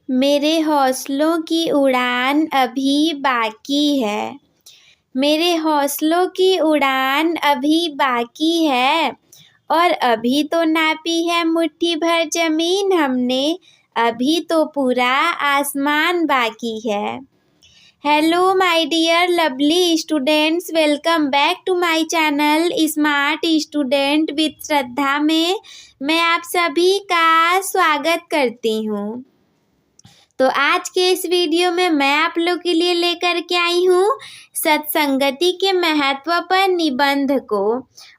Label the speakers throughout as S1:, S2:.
S1: मेरे हौसलों की उड़ान अभी बाकी है। मेरे हौसलों की उड़ान अभी बाकी है और अभी तो नापी है मुट्ठी भर ज़मीन हमने, अभी तो पूरा आसमान बाकी है। Hello my dear lovely students, welcome back to my channel smart student with Shraddha में मैं आप सभी का स्वागत करती हूँ। तो आज के इस वीडियो में मैं आप लोग के लिए लेकर के आई हूँ सत्संगति के महत्व पर निबंध को।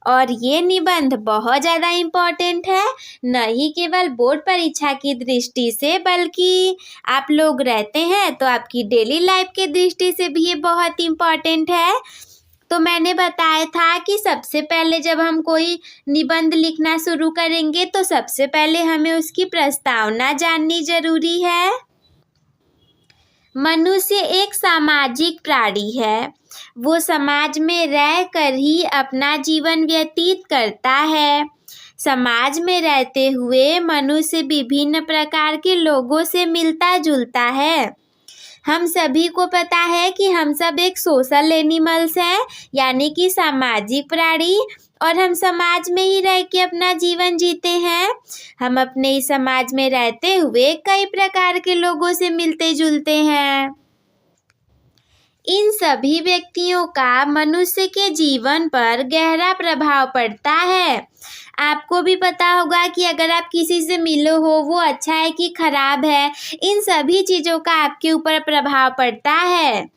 S1: और ये निबंध बहुत ज़्यादा इम्पोर्टेंट है, न ही केवल बोर्ड परीक्षा की दृष्टि से बल्कि आप लोग रहते हैं तो आपकी डेली लाइफ के दृष्टि से भी ये बहुत इम्पोर्टेंट है। तो मैंने बताया था कि सबसे पहले जब हम कोई निबंध लिखना शुरू करेंगे तो सबसे पहले हमें उसकी प्रस्तावना जाननी जरूरी है। मनुष्य एक सामाजिक प्राणी है। वो समाज में रह कर ही अपना जीवन व्यतीत करता है। समाज में रहते हुए मनुष्य विभिन्न प्रकार के लोगों से मिलता जुलता है। हम सभी को पता है कि हम सब एक सोशल एनिमल्स हैं, यानी कि सामाजिक प्राणी, और हम समाज में ही रह के अपना जीवन जीते हैं। हम अपने इस समाज में रहते हुए कई प्रकार के लोगों से मिलते जुलते हैं। इन सभी व्यक्तियों का मनुष्य के जीवन पर गहरा प्रभाव पड़ता है। आपको भी पता होगा कि अगर आप किसी से मिलो हो, वो अच्छा है कि खराब है, इन सभी चीज़ों का आपके ऊपर प्रभाव पड़ता है।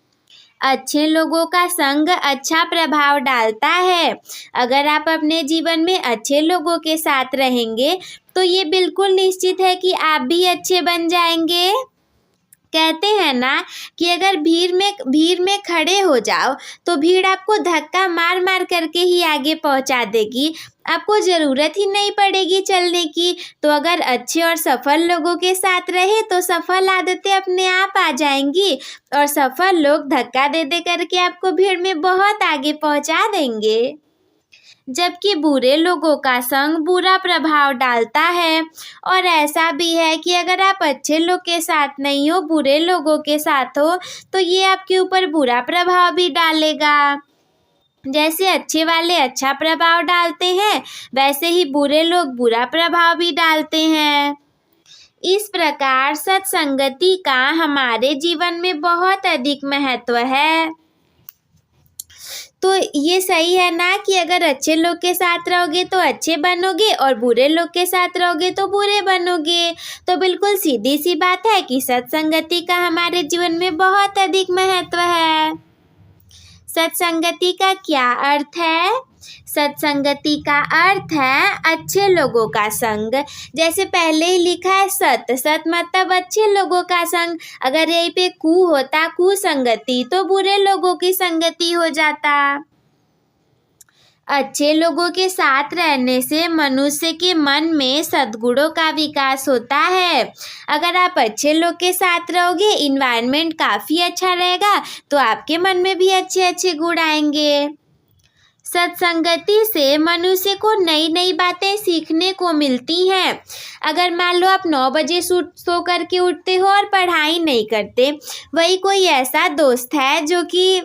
S1: अच्छे लोगों का संग अच्छा प्रभाव डालता है। अगर आप अपने जीवन में अच्छे लोगों के साथ रहेंगे तो ये बिल्कुल निश्चित है कि आप भी अच्छे बन जाएंगे। कहते हैं ना कि अगर भीड़ में खड़े हो जाओ तो भीड़ आपको धक्का मार मार करके ही आगे पहुंचा देगी, आपको ज़रूरत ही नहीं पड़ेगी चलने की। तो अगर अच्छे और सफल लोगों के साथ रहे तो सफल आदतें अपने आप आ जाएंगी और सफल लोग धक्का दे दे करके आपको भीड़ में बहुत आगे पहुंचा देंगे। जबकि बुरे लोगों का संग बुरा प्रभाव डालता है। और ऐसा भी है कि अगर आप अच्छे लोग के साथ नहीं हो, बुरे लोगों के साथ हो, तो ये आपके ऊपर बुरा प्रभाव भी डालेगा। जैसे अच्छे वाले अच्छा प्रभाव डालते हैं, वैसे ही बुरे लोग बुरा प्रभाव भी डालते हैं। इस प्रकार सत्संगति का हमारे जीवन में बहुत अधिक महत्व है। तो ये सही है ना कि अगर अच्छे लोग के साथ रहोगे तो अच्छे बनोगे और बुरे लोग के साथ रहोगे तो बुरे बनोगे। तो बिल्कुल सीधी सी बात है कि सत्संगति का हमारे जीवन में बहुत अधिक महत्व है। सत्संगति का क्या अर्थ है? सत्संगति का अर्थ है अच्छे लोगों का संग। जैसे पहले ही लिखा है सत मतलब अच्छे लोगों का संग। अगर यहीं पे कु होता कुसंगति तो बुरे लोगों की संगति हो जाता। अच्छे लोगों के साथ रहने से मनुष्य के मन में सद्गुणों का विकास होता है। अगर आप अच्छे लोग के साथ रहोगे, इन्वायरमेंट काफ़ी अच्छा रहेगा, तो आपके मन में भी अच्छे अच्छे गुण आएंगे। सत्संगति से मनुष्य को नई नई बातें सीखने को मिलती हैं। अगर मान लो आप 9 बजे सो करके उठते हो और पढ़ाई नहीं करते, वही कोई ऐसा दोस्त है जो कि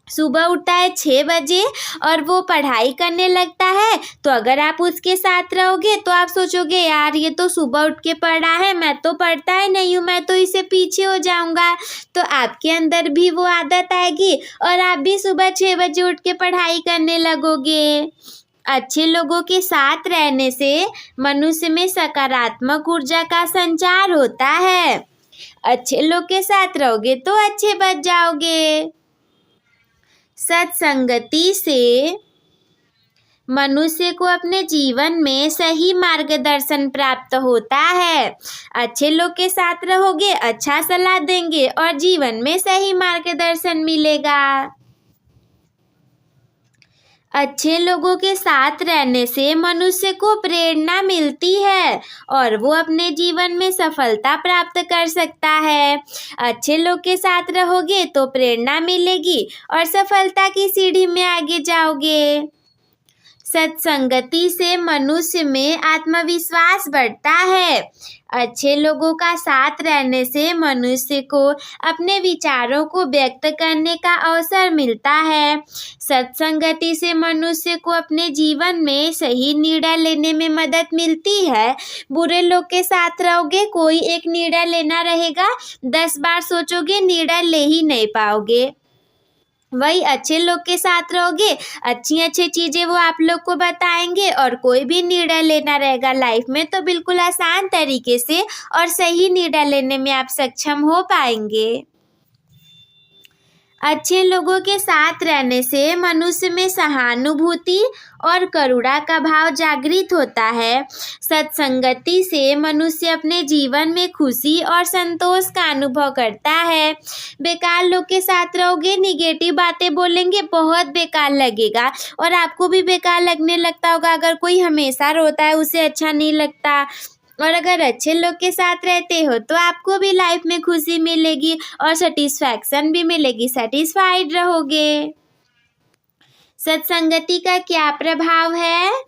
S1: सुबह उठता है 6 बजे और वो पढ़ाई करने लगता है, तो अगर आप उसके साथ रहोगे तो आप सोचोगे यार ये तो सुबह उठ के पढ़ रहा है, मैं तो पढ़ता ही नहीं हूँ, मैं तो इससे पीछे हो जाऊँगा। तो आपके अंदर भी वो आदत आएगी और आप भी सुबह 6 बजे उठ के पढ़ाई करने लगोगे। अच्छे लोगों के साथ रहने से मनुष्य में सकारात्मक ऊर्जा का संचार होता है। अच्छे लोग के साथ रहोगे तो अच्छे बन जाओगे। सत्संगति से मनुष्य को अपने जीवन में सही मार्गदर्शन प्राप्त होता है। अच्छे लोग के साथ रहोगे, अच्छा सलाह देंगे और जीवन में सही मार्गदर्शन मिलेगा। अच्छे लोगों के साथ रहने से मनुष्य को प्रेरणा मिलती है और वो अपने जीवन में सफलता प्राप्त कर सकता है। अच्छे लोग के साथ रहोगे तो प्रेरणा मिलेगी और सफलता की सीढ़ी में आगे जाओगे। सत्संगति से मनुष्य में आत्मविश्वास बढ़ता है। अच्छे लोगों का साथ रहने से मनुष्य को अपने विचारों को व्यक्त करने का अवसर मिलता है। सत्संगति से मनुष्य को अपने जीवन में सही निर्णय लेने में मदद मिलती है। बुरे लोग के साथ रहोगे, कोई एक निर्णय लेना रहेगा, 10 बार सोचोगे, निर्णय ले ही नहीं पाओगे। वही अच्छे लोग के साथ रहोगे, अच्छी अच्छी चीज़ें वो आप लोग को बताएंगे और कोई भी निर्णय लेना रहेगा लाइफ में तो बिल्कुल आसान तरीके से और सही निर्णय लेने में आप सक्षम हो पाएंगे। अच्छे लोगों के साथ रहने से मनुष्य में सहानुभूति और करुणा का भाव जागृत होता है। सत्संगति से मनुष्य अपने जीवन में खुशी और संतोष का अनुभव करता है। बेकार लोग के साथ रहोगे, निगेटिव बातें बोलेंगे, बहुत बेकार लगेगा और आपको भी बेकार लगने लगता होगा। अगर कोई हमेशा रोता है उसे अच्छा नहीं लगता, और अगर अच्छे लोग के साथ रहते हो तो आपको भी लाइफ में खुशी मिलेगी और सेटिस्फैक्शन भी मिलेगी, सेटिस्फाइड रहोगे। सत्संगति का क्या प्रभाव है?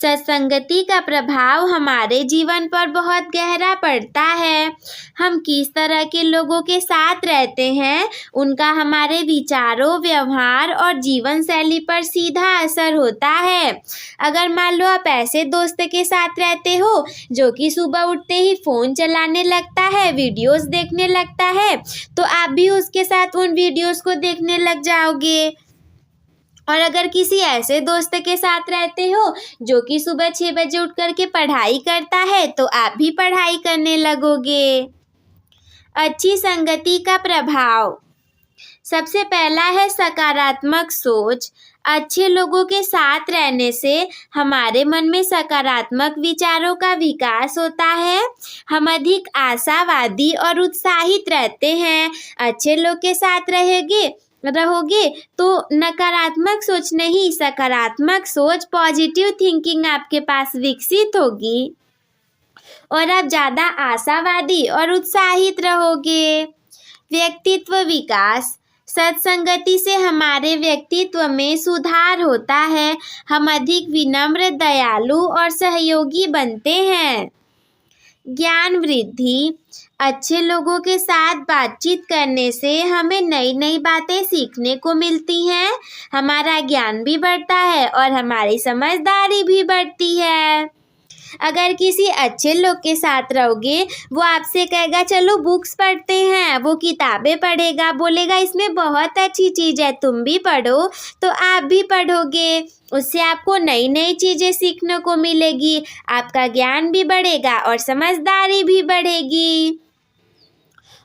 S1: सत्संगति का प्रभाव हमारे जीवन पर बहुत गहरा पड़ता है। हम किस तरह के लोगों के साथ रहते हैं, उनका हमारे विचारों, व्यवहार और जीवन शैली पर सीधा असर होता है। अगर मान लो आप ऐसे दोस्त के साथ रहते हो जो कि सुबह उठते ही फ़ोन चलाने लगता है, वीडियोस देखने लगता है, तो आप भी उसके साथ उन वीडियोस को देखने लग जाओगे। और अगर किसी ऐसे दोस्त के साथ रहते हो जो कि सुबह 6 बजे उठ कर के पढ़ाई करता है तो आप भी पढ़ाई करने लगोगे। अच्छी संगति का प्रभाव। सबसे पहला है सकारात्मक सोच। अच्छे लोगों के साथ रहने से हमारे मन में सकारात्मक विचारों का विकास होता है। हम अधिक आशावादी और उत्साहित रहते हैं। अच्छे लोग के साथ रहोगे तो नकारात्मक सोच नहीं, सकारात्मक सोच, पॉजिटिव थिंकिंग आपके पास विकसित होगी और आप ज़्यादा आशावादी और उत्साहित रहोगे। व्यक्तित्व विकास। सत्संगति से हमारे व्यक्तित्व में सुधार होता है। हम अधिक विनम्र, दयालु और सहयोगी बनते हैं। ज्ञान वृद्धि। अच्छे लोगों के साथ बातचीत करने से हमें नई नई बातें सीखने को मिलती हैं, हमारा ज्ञान भी बढ़ता है और हमारी समझदारी भी बढ़ती है। अगर किसी अच्छे लोग के साथ रहोगे, वो आपसे कहेगा चलो बुक्स पढ़ते हैं, वो किताबें पढ़ेगा, बोलेगा इसमें बहुत अच्छी चीज़ है, तुम भी पढ़ो, तो आप भी पढ़ोगे। उससे आपको नई नई चीज़ें सीखने को मिलेगी, आपका ज्ञान भी बढ़ेगा और समझदारी भी बढ़ेगी।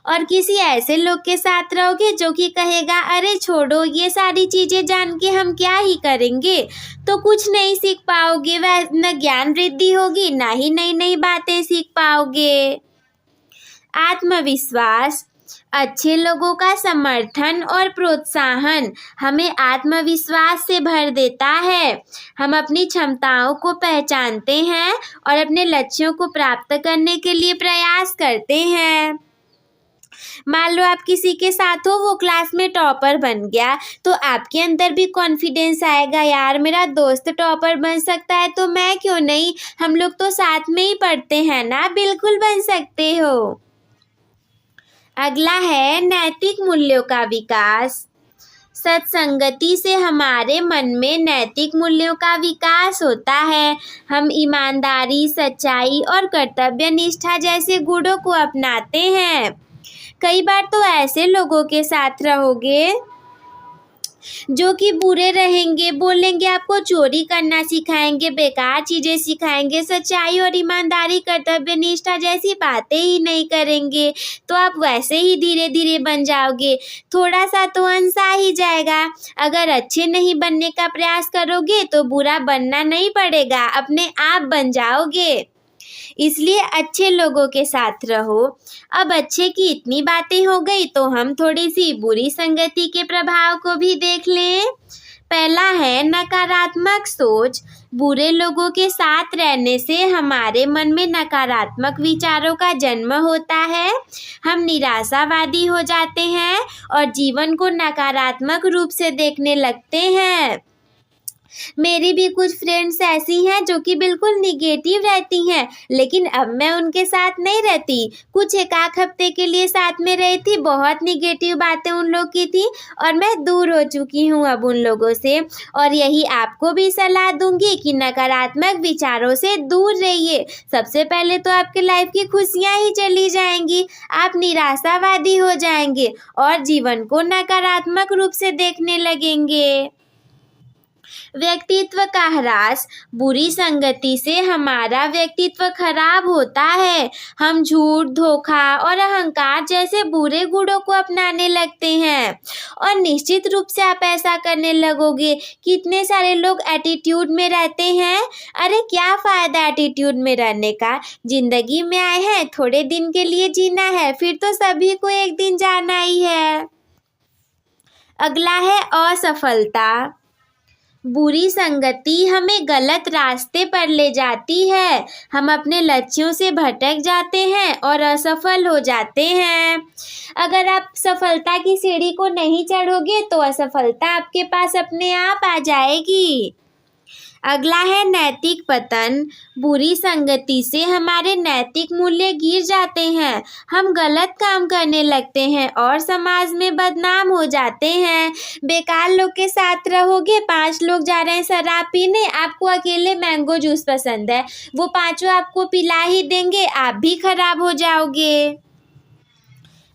S1: और किसी ऐसे लोग के साथ रहोगे जो कि कहेगा अरे छोड़ो, ये सारी चीज़ें जान के हम क्या ही करेंगे, तो कुछ नहीं सीख पाओगे, वह न ज्ञान वृद्धि होगी, ना ही नई नई बातें सीख पाओगे। आत्मविश्वास। अच्छे लोगों का समर्थन और प्रोत्साहन हमें आत्मविश्वास से भर देता है। हम अपनी क्षमताओं को पहचानते हैं और अपने लक्ष्यों को प्राप्त करने के लिए प्रयास करते हैं। मान लो आप किसी के साथ हो, वो क्लास में टॉपर बन गया, तो आपके अंदर भी कॉन्फिडेंस आएगा, यार मेरा दोस्त टॉपर बन सकता है तो मैं क्यों नहीं, हम लोग तो साथ में ही पढ़ते हैं ना, बिल्कुल बन सकते हो। अगला है नैतिक मूल्यों का विकास। सत्संगति से हमारे मन में नैतिक मूल्यों का विकास होता है। हम ईमानदारी, सच्चाई और कर्तव्य निष्ठा जैसे गुणों को अपनाते हैं। कई बार तो ऐसे लोगों के साथ रहोगे जो कि बुरे रहेंगे, बोलेंगे आपको चोरी करना सिखाएंगे, बेकार चीज़ें सिखाएंगे, सच्चाई और ईमानदारी, कर्तव्य निष्ठा जैसी बातें ही नहीं करेंगे, तो आप वैसे ही धीरे धीरे बन जाओगे, थोड़ा सा तो अंश आ ही जाएगा। अगर अच्छे नहीं बनने का प्रयास करोगे तो बुरा बनना नहीं पड़ेगा, अपने आप बन जाओगे। इसलिए अच्छे लोगों के साथ रहो। अब अच्छे की इतनी बातें हो गई तो हम थोड़ी सी बुरी संगति के प्रभाव को भी देख लें। पहला है नकारात्मक सोच। बुरे लोगों के साथ रहने से हमारे मन में नकारात्मक विचारों का जन्म होता है। हम निराशावादी हो जाते हैं और जीवन को नकारात्मक रूप से देखने लगते हैं। मेरी भी कुछ फ्रेंड्स ऐसी हैं जो कि बिल्कुल निगेटिव रहती हैं, लेकिन अब मैं उनके साथ नहीं रहती। कुछ एक आध हफ्ते के लिए साथ में रही थी, बहुत निगेटिव बातें उन लोग की थी और मैं दूर हो चुकी हूँ अब उन लोगों से। और यही आपको भी सलाह दूंगी कि नकारात्मक विचारों से दूर रहिए। सबसे पहले तो आपके लाइफ की खुशियाँ ही चली जाएंगी, आप निराशावादी हो जाएंगे और जीवन को नकारात्मक रूप से देखने लगेंगे। व्यक्तित्व का ह्रास, बुरी संगति से हमारा व्यक्तित्व खराब होता है। हम झूठ, धोखा और अहंकार जैसे बुरे गुणों को अपनाने लगते हैं और निश्चित रूप से आप ऐसा करने लगोगे। कितने सारे लोग एटीट्यूड में रहते हैं। अरे क्या फ़ायदा एटीट्यूड में रहने का। जिंदगी में आए हैं, थोड़े दिन के लिए जीना है, फिर तो सभी को एक दिन जाना ही है। अगला है असफलता। बुरी संगति हमें गलत रास्ते पर ले जाती है। हम अपने लक्ष्यों से भटक जाते हैं और असफल हो जाते हैं। अगर आप सफलता की सीढ़ी को नहीं चढ़ोगे तो असफलता आपके पास अपने आप आ जाएगी। अगला है नैतिक पतन। बुरी संगति से हमारे नैतिक मूल्य गिर जाते हैं। हम गलत काम करने लगते हैं और समाज में बदनाम हो जाते हैं। बेकार लोग के साथ रहोगे, 5 लोग जा रहे हैं शराब पीने, आपको अकेले मैंगो जूस पसंद है, वो 5 आपको पिला ही देंगे, आप भी खराब हो जाओगे।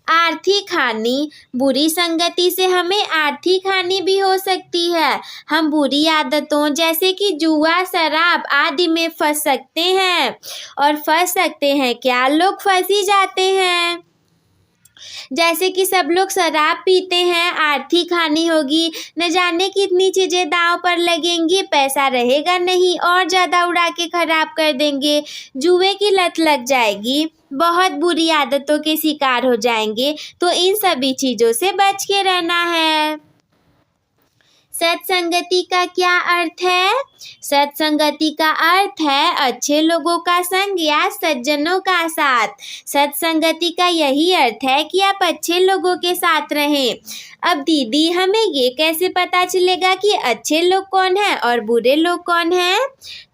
S1: आर्थिक हानि, बुरी संगति से हमें आर्थिक हानि भी हो सकती है। हम बुरी आदतों जैसे कि जुआ, शराब आदि में फंस सकते हैं और फंस सकते हैं क्या, लोग फंस ही जाते हैं। जैसे कि सब लोग शराब पीते हैं, आर्थिक हानि होगी, न जाने कितनी चीज़ें दांव पर लगेंगी, पैसा रहेगा नहीं और ज़्यादा उड़ा के खराब कर देंगे। जुए की लत लग जाएगी, बहुत बुरी आदतों के शिकार हो जाएंगे। तो इन सभी चीज़ों से बच के रहना है। सत्संगति का क्या अर्थ है? सत्संगति का अर्थ है अच्छे लोगों का संग या सज्जनों का साथ। सत्संगति का यही अर्थ है कि आप अच्छे लोगों के साथ रहें। अब दीदी, हमें ये कैसे पता चलेगा कि अच्छे लोग कौन हैं और बुरे लोग कौन हैं?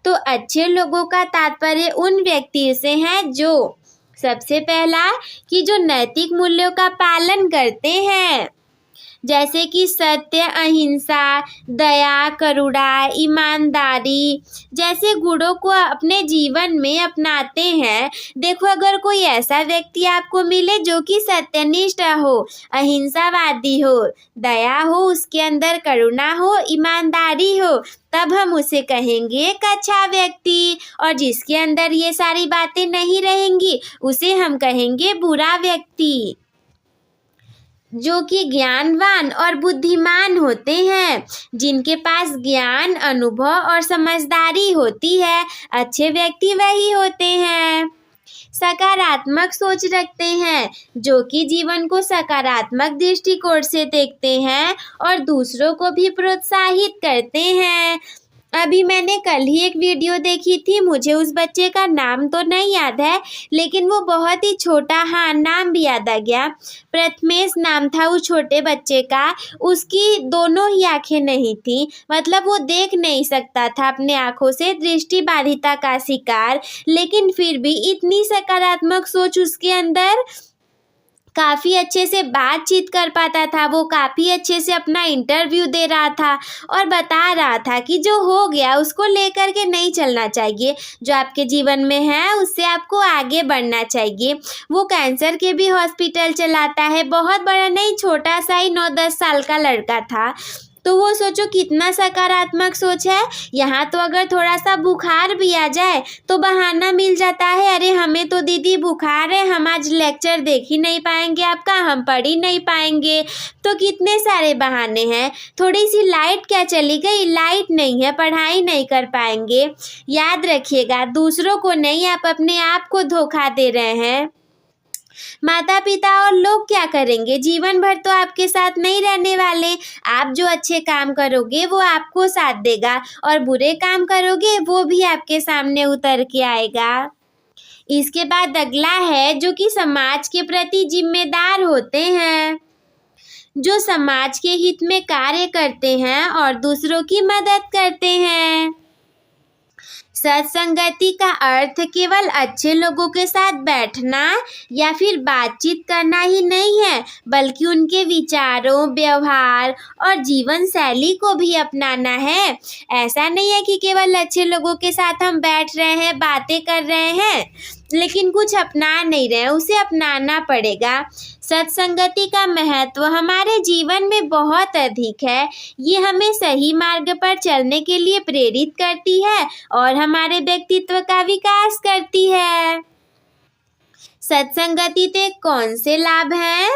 S1: तो अच्छे लोगों का तात्पर्य उन व्यक्ति से है जो, सबसे पहला, कि जो नैतिक मूल्यों का पालन करते हैं, जैसे कि सत्य, अहिंसा, दया, करुणा, ईमानदारी जैसे गुणों को अपने जीवन में अपनाते हैं। देखो, अगर कोई ऐसा व्यक्ति आपको मिले जो कि सत्यनिष्ठ हो, अहिंसावादी हो, दया हो, उसके अंदर करुणा हो, ईमानदारी हो, तब हम उसे कहेंगे एक अच्छा व्यक्ति। और जिसके अंदर ये सारी बातें नहीं रहेंगी उसे हम कहेंगे बुरा व्यक्ति। जो कि ज्ञानवान और बुद्धिमान होते हैं, जिनके पास ज्ञान, अनुभव और समझदारी होती है, अच्छे व्यक्ति वही होते हैं। सकारात्मक सोच रखते हैं, जो कि जीवन को सकारात्मक दृष्टिकोण से देखते हैं और दूसरों को भी प्रोत्साहित करते हैं। अभी मैंने कल ही एक वीडियो देखी थी, मुझे उस बच्चे का नाम तो नहीं याद है, लेकिन वो बहुत ही छोटा, हाँ नाम भी याद आ गया, प्रथमेश नाम था उस छोटे बच्चे का। उसकी दोनों ही आंखें नहीं थी, मतलब वो देख नहीं सकता था अपने आँखों से, दृष्टिबाधिता का शिकार, लेकिन फिर भी इतनी सकारात्मक सोच उसके अंदर, काफ़ी अच्छे से बातचीत कर पाता था वो, काफ़ी अच्छे से अपना इंटरव्यू दे रहा था और बता रहा था कि जो हो गया उसको लेकर के नहीं चलना चाहिए, जो आपके जीवन में है उससे आपको आगे बढ़ना चाहिए। वो कैंसर के भी हॉस्पिटल चलाता है, बहुत बड़ा नहीं, छोटा सा ही 9-10 साल का लड़का था। तो वो सोचो कितना सकारात्मक सोच है। यहाँ तो अगर थोड़ा सा बुखार भी आ जाए तो बहाना मिल जाता है, अरे हमें तो दीदी बुखार है, हम आज लेक्चर देख ही नहीं पाएंगे आपका, हम पढ़ ही नहीं पाएंगे। तो कितने सारे बहाने हैं। थोड़ी सी लाइट क्या चली गई, लाइट नहीं है, पढ़ाई नहीं कर पाएंगे। याद रखिएगा, दूसरों को नहीं, आप अपने आप को धोखा दे रहे हैं। माता पिता और लोग क्या करेंगे, जीवन भर तो आपके साथ नहीं रहने वाले। आप जो अच्छे काम करोगे वो आपको साथ देगा और बुरे काम करोगे वो भी आपके सामने उतर के आएगा। इसके बाद अगला है जो कि समाज के प्रति जिम्मेदार होते हैं। जो समाज के हित में कार्य करते हैं और दूसरों की मदद करते हैं। सत्संगति का अर्थ केवल अच्छे लोगों के साथ बैठना या फिर बातचीत करना ही नहीं है, बल्कि उनके विचारों, व्यवहार और जीवन शैली को भी अपनाना है। ऐसा नहीं है कि केवल अच्छे लोगों के साथ हम बैठ रहे हैं, बातें कर रहे हैं, लेकिन कुछ अपना नहीं रहे, उसे अपनाना पड़ेगा। सत्संगति का महत्व हमारे जीवन में बहुत अधिक है। ये हमें सही मार्ग पर चलने के लिए प्रेरित करती है और हमारे व्यक्तित्व का विकास करती है। सत्संगति के कौन से लाभ हैं?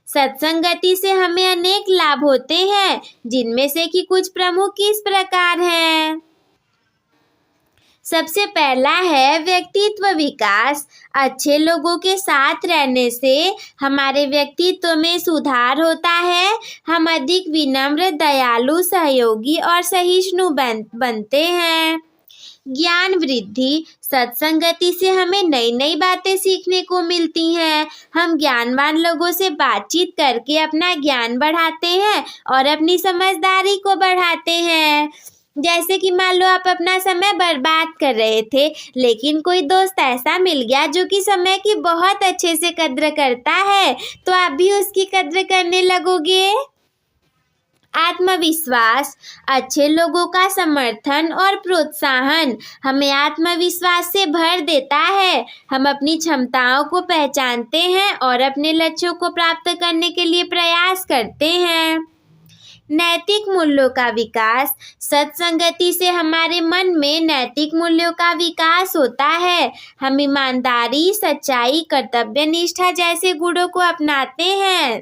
S1: सत्संगति से हमें अनेक लाभ होते हैं, जिनमें से कि कुछ प्रमुख इस प्रकार हैं। सबसे पहला है व्यक्तित्व विकास। अच्छे लोगों के साथ रहने से हमारे व्यक्तित्व में सुधार होता है। हम अधिक विनम्र, दयालु, सहयोगी और सहिष्णु बनते हैं। ज्ञान वृद्धि। सत्संगति से हमें नई नई बातें सीखने को मिलती हैं। हम ज्ञानवान लोगों से बातचीत करके अपना ज्ञान बढ़ाते हैं और अपनी समझदारी को बढ़ाते हैं। जैसे कि मान लो आप अपना समय बर्बाद कर रहे थे, लेकिन कोई दोस्त ऐसा मिल गया जो कि समय की बहुत अच्छे से कद्र करता है, तो आप भी उसकी कद्र करने लगोगे। आत्मविश्वास। अच्छे लोगों का समर्थन और प्रोत्साहन हमें आत्मविश्वास से भर देता है। हम अपनी क्षमताओं को पहचानते हैं और अपने लक्ष्यों को प्राप्त करने के लिए प्रयास करते हैं। नैतिक मूल्यों का विकास। सत्संगति से हमारे मन में नैतिक मूल्यों का विकास होता है। हम ईमानदारी, सच्चाई, कर्तव्य निष्ठा जैसे गुणों को अपनाते हैं।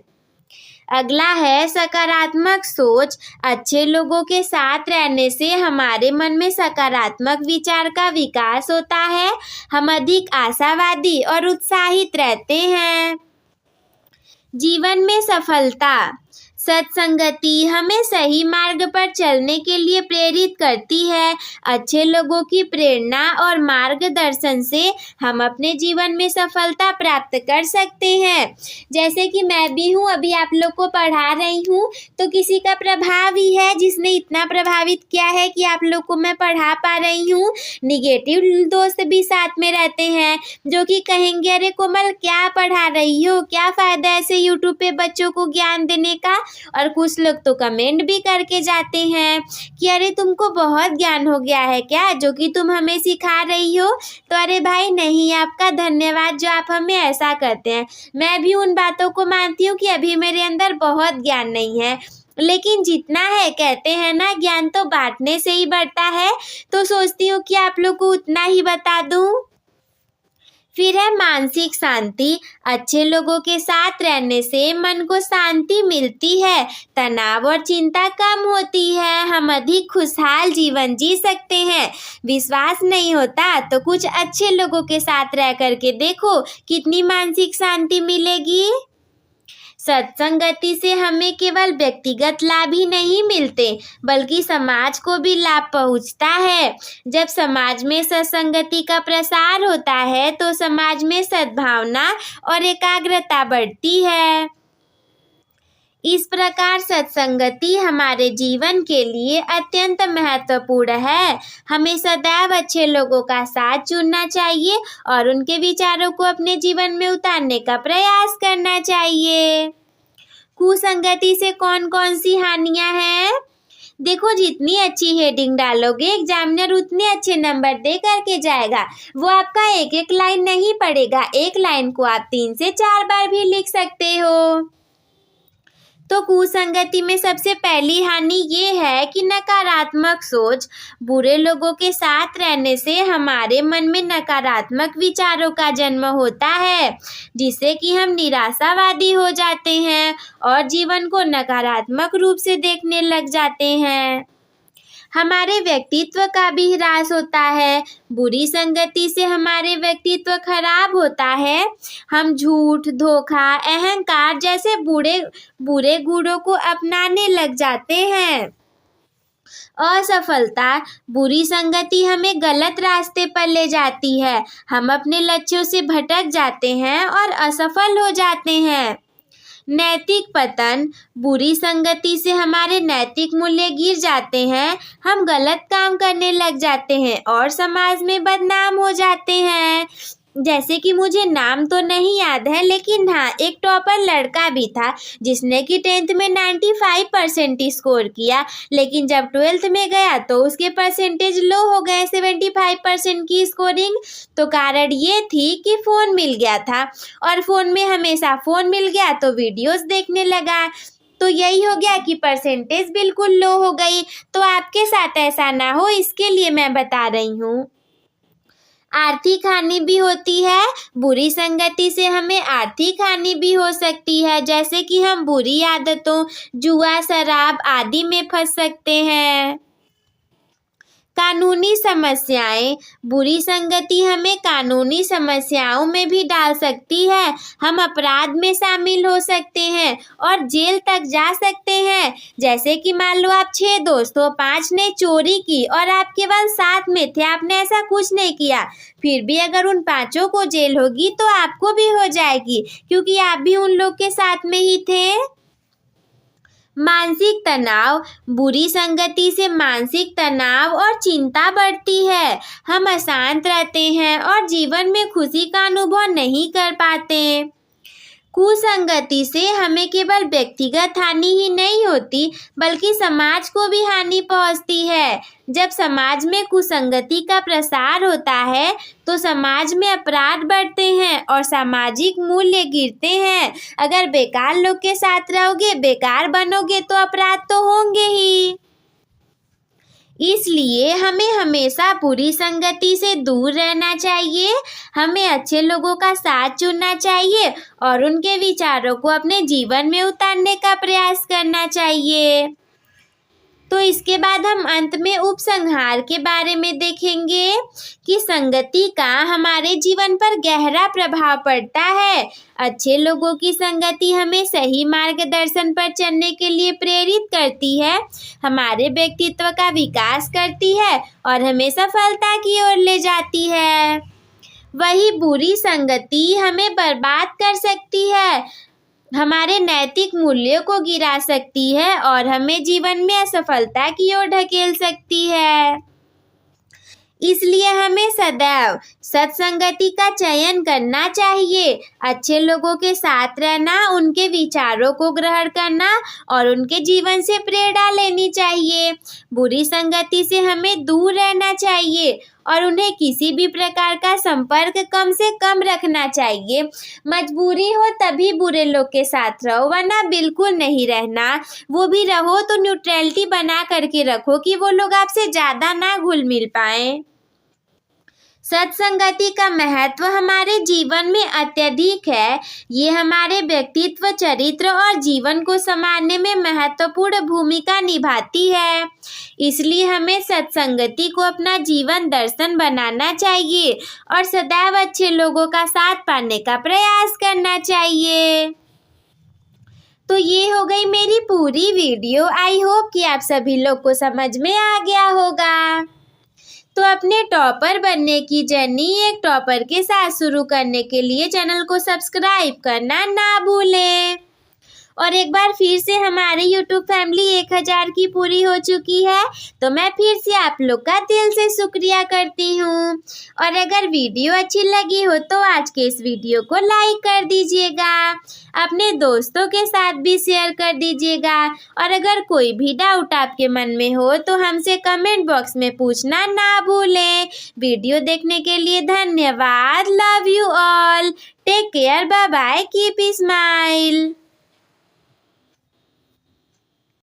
S1: अगला है सकारात्मक सोच। अच्छे लोगों के साथ रहने से हमारे मन में सकारात्मक विचार का विकास होता है। हम अधिक आशावादी और उत्साहित रहते हैं। जीवन में सफलता। सत्संगति हमें सही मार्ग पर चलने के लिए प्रेरित करती है। अच्छे लोगों की प्रेरणा और मार्गदर्शन से हम अपने जीवन में सफलता प्राप्त कर सकते हैं। जैसे कि मैं भी हूँ, अभी आप लोग को पढ़ा रही हूँ, तो किसी का प्रभाव ही है जिसने इतना प्रभावित किया है कि आप लोग को मैं पढ़ा पा रही हूँ। निगेटिव दोस्त भी साथ में रहते हैं जो कि कहेंगे, अरे कोमल क्या पढ़ा रही हो, क्या फ़ायदा ऐसे यूट्यूब पे बच्चों को ज्ञान देने का। और कुछ लोग तो कमेंट भी करके जाते हैं कि अरे तुमको बहुत ज्ञान हो गया है क्या, जो कि तुम हमें सिखा रही हो। तो अरे भाई नहीं, आपका धन्यवाद जो आप हमें ऐसा करते हैं। मैं भी उन बातों को मानती हूँ कि अभी मेरे अंदर बहुत ज्ञान नहीं है, लेकिन जितना है, कहते हैं ना, ज्ञान तो बांटने से ही बढ़ता है, तो सोचती हूँ कि आप लोग को उतना ही बता दूँ। फिर है मानसिक शांति। अच्छे लोगों के साथ रहने से मन को शांति मिलती है, तनाव और चिंता कम होती है। हम अधिक खुशहाल जीवन जी सकते हैं। विश्वास नहीं होता तो कुछ अच्छे लोगों के साथ रह करके देखो कितनी मानसिक शांति मिलेगी। सत्संगति से हमें केवल व्यक्तिगत लाभ ही नहीं मिलते, बल्कि समाज को भी लाभ पहुंचता है। जब समाज में सत्संगति का प्रसार होता है तो समाज में सद्भावना और एकाग्रता बढ़ती है। इस प्रकार सत्संगति हमारे जीवन के लिए अत्यंत महत्वपूर्ण है। हमें सदैव अच्छे लोगों का साथ चुनना चाहिए और उनके विचारों को अपने जीवन में उतारने का प्रयास करना चाहिए। कुसंगति से कौन कौन सी हानियां हैं? देखो, जितनी अच्छी हेडिंग डालोगे एग्जामिनर उतने अच्छे नंबर दे करके जाएगा। वो आपका एक एक लाइन नहीं पढ़ेगा, एक लाइन को आप 3 से 4 बार भी लिख सकते हो। तो कुसंगति में सबसे पहली हानि ये है कि नकारात्मक सोच। बुरे लोगों के साथ रहने से हमारे मन में नकारात्मक विचारों का जन्म होता है, जिससे कि हम निराशावादी हो जाते हैं और जीवन को नकारात्मक रूप से देखने लग जाते हैं। हमारे व्यक्तित्व का भी ह्रास होता है। बुरी संगति से हमारे व्यक्तित्व खराब होता है। हम झूठ, धोखा, अहंकार जैसे बुरे गुणों को अपनाने लग जाते हैं। असफलता। बुरी संगति हमें गलत रास्ते पर ले जाती है। हम अपने लक्ष्यों से भटक जाते हैं और असफल हो जाते हैं। नैतिक पतन, बुरी संगति से हमारे नैतिक मूल्य गिर जाते हैं, हम गलत काम करने लग जाते हैं और समाज में बदनाम हो जाते हैं। जैसे कि मुझे नाम तो नहीं याद है, लेकिन हाँ, एक टॉपर लड़का भी था जिसने कि 10th में 95% स्कोर किया, लेकिन जब 12th में गया तो उसके परसेंटेज लो हो गए, 75% की स्कोरिंग। तो कारण ये थी कि फ़ोन मिल गया था, और फ़ोन में हमेशा फ़ोन मिल गया तो वीडियोस देखने लगा, तो यही हो गया कि परसेंटेज बिल्कुल लो हो गई। तो आपके साथ ऐसा ना हो, इसके लिए मैं बता रही हूँ। आर्थिक हानि भी होती है, बुरी संगति से हमें आर्थिक हानि भी हो सकती है, जैसे कि हम बुरी आदतों, जुआ, शराब आदि में फंस सकते हैं। कानूनी समस्याएं, बुरी संगति हमें कानूनी समस्याओं में भी डाल सकती है। हम अपराध में शामिल हो सकते हैं और जेल तक जा सकते हैं। जैसे कि मान लो आप 6 दोस्त हो, 5 ने चोरी की और आप केवल साथ में थे, आपने ऐसा कुछ नहीं किया, फिर भी अगर उन 5 को जेल होगी तो आपको भी हो जाएगी, क्योंकि आप भी उन लोग के साथ में ही थे। मानसिक तनाव, बुरी संगति से मानसिक तनाव और चिंता बढ़ती है। हम अशांत रहते हैं और जीवन में खुशी का अनुभव नहीं कर पाते। कुसंगति से हमें केवल व्यक्तिगत हानि ही नहीं होती, बल्कि समाज को भी हानि पहुंचती है। जब समाज में कुसंगति का प्रसार होता है तो समाज में अपराध बढ़ते हैं और सामाजिक मूल्य गिरते हैं। अगर बेकार लोग के साथ रहोगे, बेकार बनोगे, तो अपराध तो होंगे ही। इसलिए हमें हमेशा बुरी संगति से दूर रहना चाहिए। हमें अच्छे लोगों का साथ चुनना चाहिए और उनके विचारों को अपने जीवन में उतारने का प्रयास करना चाहिए। तो इसके बाद हम अंत में उपसंहार के बारे में देखेंगे कि संगति का हमारे जीवन पर गहरा प्रभाव पड़ता है। अच्छे लोगों की संगति हमें सही मार्गदर्शन पर चलने के लिए प्रेरित करती है, हमारे व्यक्तित्व का विकास करती है और हमें सफलता की ओर ले जाती है। वही बुरी संगति हमें बर्बाद कर सकती है, हमारे नैतिक मूल्यों को गिरा सकती है और हमें जीवन में असफलता की ओर ढकेल सकती है। इसलिए हमें सदैव सत्संगति का चयन करना चाहिए। अच्छे लोगों के साथ रहना, उनके विचारों को ग्रहण करना और उनके जीवन से प्रेरणा लेनी चाहिए। बुरी संगति से हमें दूर रहना चाहिए और उन्हें किसी भी प्रकार का संपर्क कम से कम रखना चाहिए। मजबूरी हो तभी बुरे लोग के साथ रहो, वरना बिल्कुल नहीं रहना। वो भी रहो तो न्यूट्रलिटी बना करके रखो कि वो लोग आपसे ज़्यादा ना घुल मिल पाएं। सत्संगति का महत्व हमारे जीवन में अत्यधिक है। ये हमारे व्यक्तित्व, चरित्र और जीवन को संवारने में महत्वपूर्ण भूमिका निभाती है। इसलिए हमें सत्संगति को अपना जीवन दर्शन बनाना चाहिए और सदैव अच्छे लोगों का साथ पाने का प्रयास करना चाहिए। तो ये हो गई मेरी पूरी वीडियो। आई होप कि आप सभी लोग को समझ में आ गया होगा। तो अपने टॉपर बनने की जर्नी एक टॉपर के साथ शुरू करने के लिए चैनल को सब्सक्राइब करना ना भूलें। और एक बार फिर से हमारे YouTube फैमिली 1000 की पूरी हो चुकी है, तो मैं फिर से आप लोग का दिल से शुक्रिया करती हूँ। और अगर वीडियो अच्छी लगी हो तो आज के इस वीडियो को लाइक कर दीजिएगा, अपने दोस्तों के साथ भी शेयर कर दीजिएगा। और अगर कोई भी डाउट आपके मन में हो तो हमसे कमेंट बॉक्स में पूछना ना भूलें। वीडियो देखने के लिए धन्यवाद। Love you all. Take care. Bye bye. Keep smile.